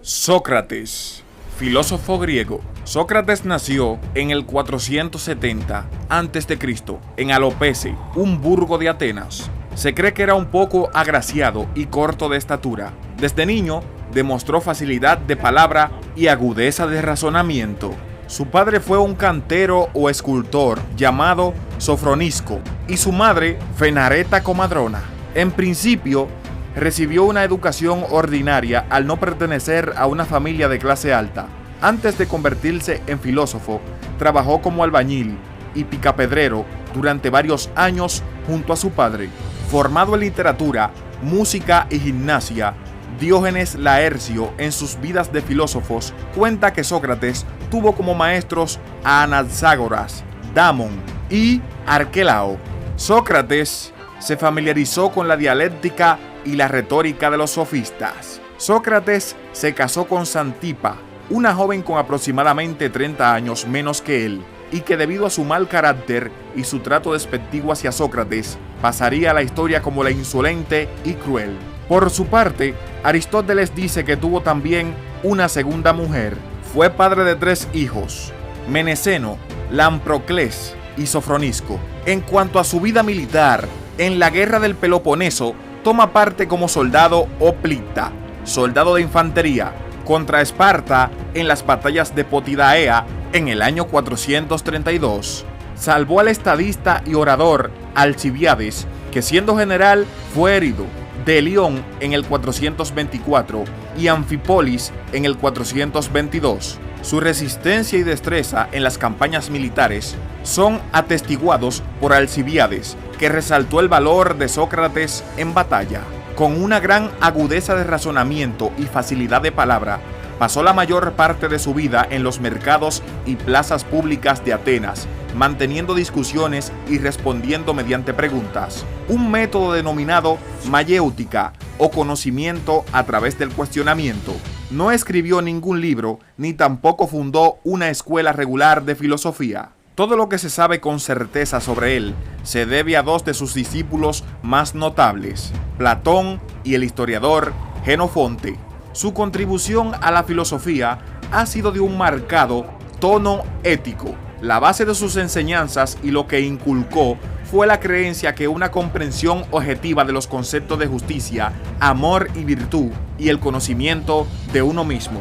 Sócrates, filósofo griego. Sócrates nació en el 470 a.C. en Alopece, un burgo de Atenas. Se cree que era un poco agraciado y corto de estatura. Desde niño demostró facilidad de palabra y agudeza de razonamiento. Su padre fue un cantero o escultor llamado Sofronisco y su madre Fenareta Comadrona. En principio, recibió una educación ordinaria al no pertenecer a una familia de clase alta. Antes de convertirse en filósofo, trabajó como albañil y picapedrero durante varios años junto a su padre. Formado en literatura, música y gimnasia, Diógenes Laercio, en sus vidas de filósofos, cuenta que Sócrates tuvo como maestros a Anaxágoras, Damón y Arquelao. Sócrates se familiarizó con la dialéctica y la retórica de los sofistas. Sócrates se casó con Xantipa, una joven con aproximadamente 30 años menos que él, y que debido a su mal carácter y su trato despectivo hacia Sócrates, pasaría a la historia como la insolente y cruel. Por su parte, Aristóteles dice que tuvo también una segunda mujer. Fue padre de 3 hijos: Meneceno, Lamprocles y Sofronisco. En cuanto a su vida militar, en la guerra del Peloponeso, toma parte como soldado hoplita, soldado de infantería, contra Esparta en las batallas de Potidaea en el año 432. Salvó al estadista y orador Alcibiades, que siendo general fue herido, de León en el 424 y Anfipolis en el 422. Su resistencia y destreza en las campañas militares son atestiguados por Alcibiades, que resaltó el valor de Sócrates en batalla. Con una gran agudeza de razonamiento y facilidad de palabra, pasó la mayor parte de su vida en los mercados y plazas públicas de Atenas, manteniendo discusiones y respondiendo mediante preguntas. Un método denominado mayéutica o conocimiento a través del cuestionamiento. No escribió ningún libro ni tampoco fundó una escuela regular de filosofía. Todo lo que se sabe con certeza sobre él se debe a 2 de sus discípulos más notables, Platón y el historiador Jenofonte. Su contribución a la filosofía ha sido de un marcado tono ético. La base de sus enseñanzas y lo que inculcó fue la creencia que una comprensión objetiva de los conceptos de justicia, amor y virtud y el conocimiento de uno mismo.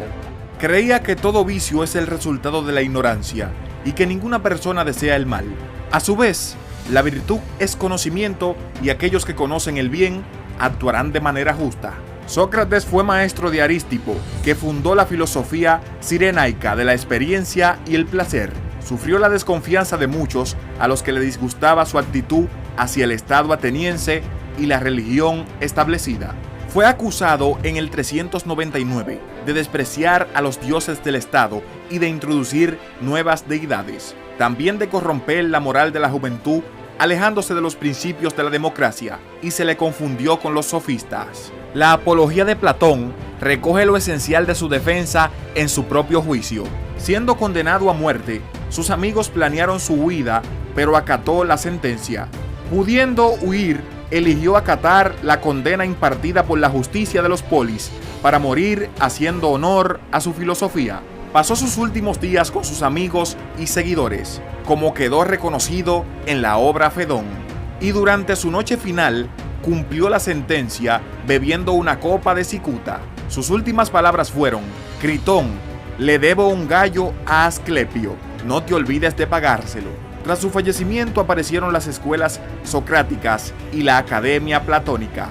Creía que todo vicio es el resultado de la ignorancia y que ninguna persona desea el mal. A su vez, la virtud es conocimiento y aquellos que conocen el bien actuarán de manera justa. Sócrates fue maestro de Arístipo, que fundó la filosofía cirenaica de la experiencia y el placer. Sufrió la desconfianza de muchos a los que le disgustaba su actitud hacia el Estado ateniense y la religión establecida. Fue acusado en el 399 de despreciar a los dioses del Estado y de introducir nuevas deidades. También de corromper la moral de la juventud, alejándose de los principios de la democracia, y se le confundió con los sofistas. La Apología de Platón recoge lo esencial de su defensa en su propio juicio. Siendo condenado a muerte, sus amigos planearon su huida, pero acató la sentencia. Pudiendo huir, eligió acatar la condena impartida por la justicia de los polis para morir haciendo honor a su filosofía. Pasó sus últimos días con sus amigos y seguidores, como quedó reconocido en la obra Fedón, y durante su noche final cumplió la sentencia bebiendo una copa de cicuta. Sus últimas palabras fueron: Critón, le debo un gallo a Asclepio, no te olvides de pagárselo. Tras su fallecimiento aparecieron las escuelas socráticas y la academia platónica.